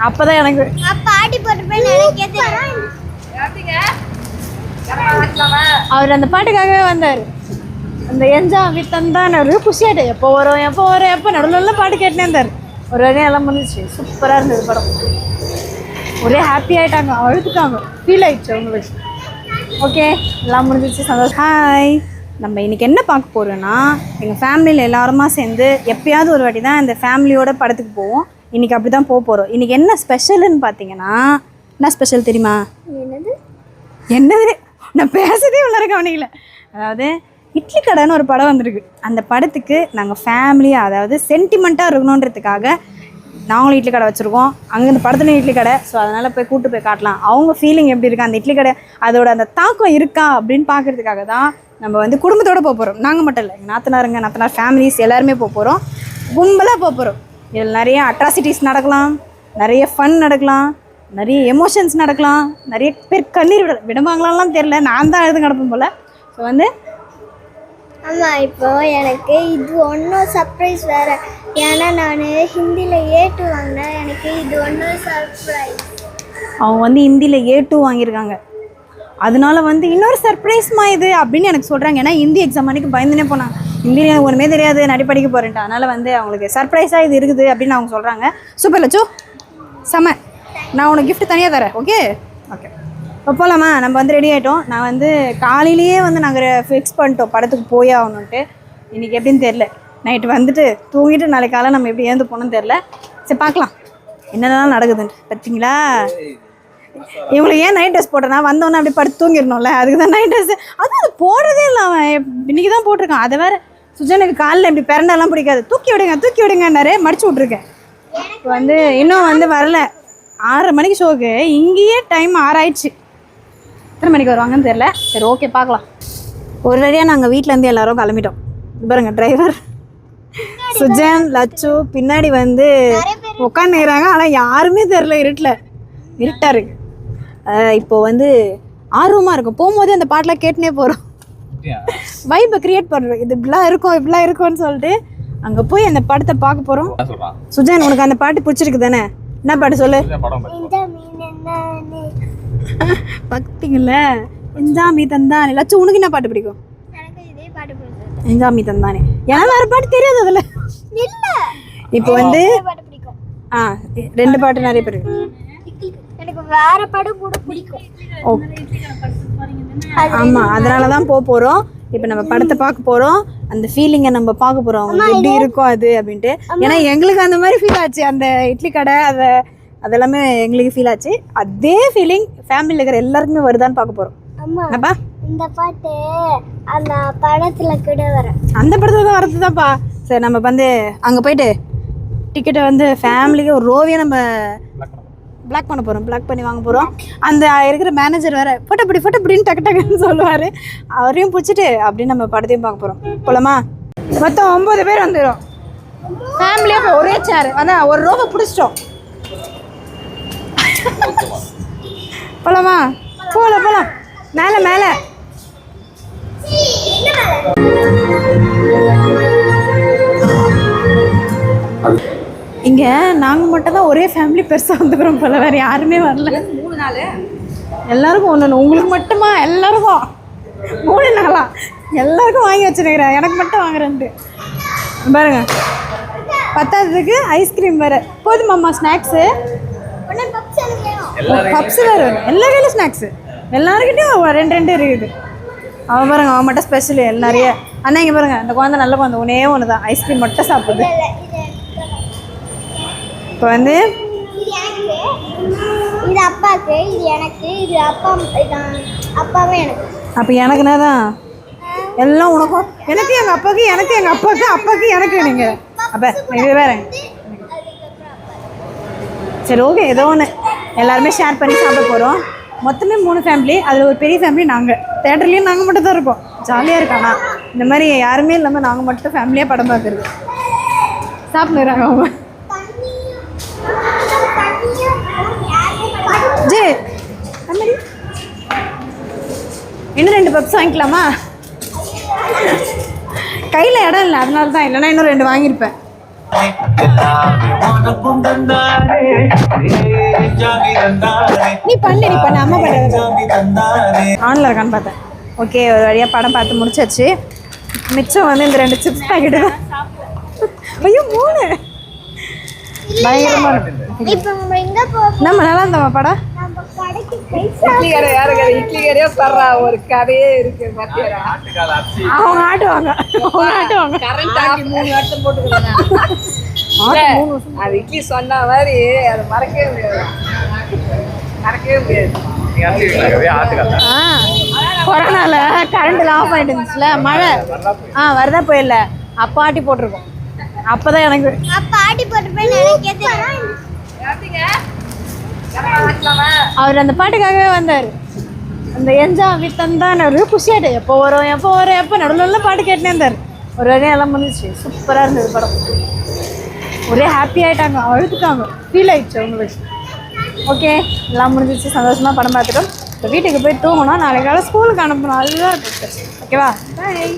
அப்பதான் எனக்கு பாட்டி போட்டு அவர் அந்த பாட்டுக்காகவே வந்தார். அந்த என்ஜாய் வித்தந்தான் ஒரு குஷியாட்டு எப்போ வரும் எப்போ நடுவில் பாட்டு கேட்டுனே இருந்தார். ஒரு வரையும் எல்லாம் முடிஞ்சிச்சு. சூப்பராக இருந்தது படம். ஒரே ஹாப்பி ஆகிட்டாங்க, அழுதுட்டாங்க, ஃபீல் ஆயிடுச்சு அவங்களுக்கு. ஓகே, எல்லாம் முடிஞ்சிச்சு, சந்தோஷம். ஹாய், நம்ம இன்றைக்கி என்ன பார்க்க போகிறோன்னா, எங்கள் ஃபேமிலியில் எல்லாருமா சேர்ந்து எப்பயாவது ஒரு வாட்டி தான் இந்த ஃபேமிலியோட படத்துக்கு போவோம். இன்றைக்கி அப்படி தான் போக போகிறோம். இன்றைக்கி என்ன ஸ்பெஷல்னு பார்த்தீங்கன்னா, என்ன ஸ்பெஷல் தெரியுமா? என்னது நான் பேசுறதே உள்ளார கவனிக்கல. அதாவது இட்லி கடைன்னு ஒரு படம் வந்திருக்கு. அந்த படத்துக்கு நாங்கள் ஃபேமிலியாக, அதாவது சென்டிமெண்ட்டாக இருக்கணுன்றதுக்காக நாங்களும் இட்லி கடை வச்சுருக்கோம். அங்கே இந்த படத்துலையும் இட்லி கடை. ஸோ அதனால் போய் கூப்பிட்டு போய் காட்டலாம், அவங்க ஃபீலிங் எப்படி இருக்கா, அந்த இட்லி கடை அதோட அந்த தாக்கம் இருக்கா அப்படின்னு பார்க்குறதுக்காக தான் நம்ம வந்து குடும்பத்தோடு போக போகிறோம். நாங்கள் மட்டும் இல்லை, எங்கள் நாத்தனார் ஃபேமிலிஸ் எல்லாருமே போக போகிறோம். கும்பலாக போக போகிறோம். இதில் நிறைய அட்ராசிட்டிஸ் நடக்கலாம், நிறைய ஃபன் நடக்கலாம், நிறைய எமோஷன்ஸ் நடக்கலாம், நிறைய பேர் கண்ணீர் விடுவாங்களான்லாம் தெரில, நான் தான் எழுது கிடப்பேன் போல். ஸோ வந்து ஆமாம், இப்போ எனக்கு இது ஒன்றும் சர்ப்ரைஸ் வேறு. ஏன்னா நான் ஹிந்தியில் A2 வாங்கினேன். எனக்கு இது ஒன்றும் சர்ப்ரைஸ். அவங்க வந்து ஹிந்தியில் A2 வாங்கியிருக்காங்க. அதனால வந்து இன்னொரு சர்ப்ரைஸ்மா இது அப்படின்னு எனக்கு சொல்கிறாங்க. ஏன்னா ஹிந்தி எக்ஸாம் அன்றைக்கி பயந்துனே போனாங்க. ஹிந்தியில் எனக்கு ஒன்றுமே தெரியாது, நடிப்படிக்க போகிறேன்ட்டு. அதனால் வந்து அவங்களுக்கு சர்ப்ரைஸாக இது இருக்குது அப்படின்னு அவங்க சொல்கிறாங்க. சூப்பர் லட்சு, செம. நான் உனக்கு கிஃப்ட் தனியாக தரேன். ஓகே ஓகே, இப்போ போகலாமா? நம்ம வந்து ரெடி ஆகிட்டோம். நான் வந்து காலையிலேயே வந்து நாங்கள் ஃபிக்ஸ் பண்ணிட்டோம் படத்துக்கு போயே ஆகணுன்ட்டு. இன்றைக்கி எப்படின்னு தெரில, நைட்டு வந்துட்டு தூங்கிட்டு நாளைக்கு காலை நம்ம எப்படி ஏந்து போகணுன்னு தெரில. சரி பார்க்கலாம் என்னென்னலாம் நடக்குதுன்ட்டு. பார்த்தீங்களா, இவங்களுக்கு ஏன் நைட் ட்ரெஸ் போட்டேன்னா வந்தோன்னே அப்படி படுத்து தூங்கிடணும்ல, அதுக்கு தான் நைட் ட்ரெஸ்ஸு. அதுவும் அது போடுறதே இல்லை, அவன் இன்றைக்கி தான் போட்டிருக்கான். அதை வேறு சுஜனுக்கு காலில் இப்படி பிறண்டெல்லாம் பிடிக்காது. தூக்கி விடுங்க நிறைய மடிச்சு விட்ருக்கேன். இப்போ வந்து இன்னும் வந்து வரல. 6:30 மணிக்கு ஷோக்கு, இங்கேயே டைம் 6 ஆயிடுச்சு. எத்தனை மணிக்கு வருவாங்கன்னு தெரில. சரி ஓகே பார்க்கலாம். ஒரு வழியாக நாங்கள் வீட்டிலேருந்து எல்லோரும் கிளம்பிட்டோம். பாருங்க, டிரைவர் சுஜன் லட்சு பின்னாடி வந்து உட்காந்துக்கிறாங்க. ஆனால் யாருமே தெரில, இருட்டாக இருக்குது. இப்போ வந்து ஆர்வமாக இருக்கும். போகும்போது அந்த பாட்டெலாம் கேட்டுனே போகிறோம், வைப்பை க்ரியேட் பண்ணுறோம். இது இப்படிலாம் இருக்கும்னு சொல்லிட்டு அங்கே போய் அந்த படத்தை பார்க்க போகிறோம். சுஜன், உனக்கு அந்த பாட்டு பிடிச்சிருக்கு தானே? என்ன பாட்டு சொல்லு. பார்த்தீங்கள, எஞ்சாமி தந்தானே. லட்சம், உனக்கு என்ன பாட்டு பிடிக்கும்? எஞ்சாமி தந்தானே. ஏன்னா வேறு பாட்டு தெரியாது அதில். இப்போ வந்து 2 பாட்டு நிறைய பேர் எனக்கு வேற படம் கூட பிடிக்கும். ஆமாம், அதனால தான் போகிறோம். இப்போ நம்ம படத்தை பார்க்க போகிறோம். அந்த ஃபீலிங்கை நம்ம பார்க்க போகிறோம், அவங்களுக்கு எப்படி இருக்கும் அது அப்படின்ட்டு. ஏன்னா எங்களுக்கு அந்த மாதிரி ஃபீல் ஆச்சு. அந்த இட்லி கடை அதெல்லாமே எங்களுக்கு ஃபீல் ஆச்சு. அதே ஃபீலிங் ஃபேமிலியில் இருக்கிற எல்லாருக்குமே வருதான்னு பார்க்க போகிறோம். என்னப்பா இந்த பாட்டு அந்த படத்தில் கூட வர, அந்த படத்தில் தான் வரது தான்ப்பா. சரி, நம்ம வந்து அங்கே போயிட்டு டிக்கெட்டை வந்து ஃபேமிலிக்கு ஒரு ரோவையை நம்ம பிளாக் பண்ண போகிறோம். பிளாக் பண்ணி வாங்க போகிறோம். அந்த இருக்கிற மேனேஜர் வேறு ஃபோட்டோப்படின்னு டக்குன்னு சொல்லுவார். அவரையும் பிடிச்சிட்டு அப்படின்னு நம்ம படத்தையும் பார்க்க போகிறோம். போலாமா? மொத்தம் 9 பேர் வந்துடும் ஃபேமிலியாக. போய் ஒரே சேர் அதான் ஒரு ரோவை பிடிச்சிட்டோம். போலாமா? போகலாம் மேலே இங்கே நாங்கள் மட்டும் தான் ஒரே ஃபேமிலி பெருசாக வந்துக்கிறோம் போல, வேறு யாருமே வரல. 3 நாள் எல்லாருக்கும் ஒன்று. உங்களுக்கு மட்டுமா? எல்லாருக்கும் 3 நாளா? எல்லாருக்கும் வாங்கி வச்சுருக்கிறேன், எனக்கு மட்டும் வாங்குறேன்ட்டு. பாருங்க, பத்தாததுக்கு ஐஸ்கிரீம் வேறு. போதுமாம்மா ஸ்நாக்ஸு? பப்ஸு வேறு. எல்லா கையிலும் ஸ்நாக்ஸு, எல்லாருக்கிட்டையும் 2 இருக்குது. அவன் பாருங்க, அவன் மட்டும் ஸ்பெஷலு நிறைய. அண்ணா இங்கே பாருங்க, அந்த குழந்தை நல்ல குழந்தை, ஒன்று தான் ஐஸ்கிரீம் மட்டும் சாப்பிடுது. இப்போ வந்து இது அப்பாவுக்கு, இது எனக்கு, இது அப்பாவே எனக்கு. அப்போ எனக்குன்னா தான் எல்லாம் உனக்கும், எனக்கு எங்கள் அப்பாவுக்கு, எனக்கு எங்கள் அப்பாவுக்கு எனக்கு நீங்கள். அப்போ இது வேறு. சரி ஓகே, ஏதோ ஒன்று எல்லாருமே ஷேர் பண்ணி சாப்பிட போகிறோம். மொத்தமே 3 ஃபேமிலி. அதில் ஒரு பெரிய ஃபேமிலி நாங்கள். தேட்டர்லேயும் நாங்கள் மட்டும் தான் இருக்கோம். ஜாலியாக இருக்காண்ணா. இந்த மாதிரி யாருமே இல்லாமல் நாங்கள் மட்டும் ஃபேமிலியாக படம் பார்க்குறது. சாப்பிடுறாங்க அவங்க. ஜே இன்னும் 2 பப்ஸ் வாங்கிக்கலாமா? கையில் இடம் இல்லை, அதனால தான். இல்லைன்னா இன்னும் 2 வாங்கியிருப்பேன். நீ பண்ணு அம்மா பண்ணுறது ஆன்ல இருக்கான்னு பார்த்தேன். ஓகே, ஒரு வழியாக படம் பார்த்து முடிச்சாச்சு. மிச்சம் வந்து இந்த 2 சிப்ஸ் பாக்கெட்டு தான். ஐயோ 3 பயங்கரமா இருக்கு. இப்போ நம்ம எங்க போறோம்? நம்ம நல்லா இருந்தோமா படம்? நம்ம கடைக்கு போய் இட்லி கடை யாரு கடை இட்லி கடையே சொல்றா ஒரு கதையே இருக்கு பாத்தியா அவங்க ஆட்டுவாங்க கரண்ட் ஆக்கி 3 வருஷம் போட்டுக்கிறாங்க அது இட்லி சொன்ன மாதிரி அதை மறக்கவே முடியாது கொரோனால கரண்ட் ஆஃப் ஆயிட்டு இருந்துச்சுல, மழை வரதா போயிடல, அப்போ ஆட்டி போட்டிருக்கோம். அப்பதான் எனக்கு அப்பா ஆட்டி போட்டு போய் நினைக்கிறது. அவர் அந்த பாட்டுக்காகவே வந்தார். அந்த எஞ்சா வித்தந்தான் ஒரு குஷியாட்டு எப்போ வரும் எப்போ நடுவில் பாட்டு கேட்டுனே இருந்தார். ஒரு வரையும் எல்லாம் முடிஞ்சிச்சு. சூப்பராக இருந்தது படம். ஒரே ஹாப்பி ஆகிட்டாங்க, அழுதுட்டாங்க, ஃபீல் ஆயிடுச்சு அவங்களுக்கு. ஓகே, எல்லாம் முடிஞ்சிச்சு. சந்தோஷமாக படம் பார்த்துட்டோம். இப்போ வீட்டுக்கு போய் தூங்கணும். நாளைக்கு காலை ஸ்கூலுக்கு அனுப்பணும். அதுதான் ஓகேவா? பாய்.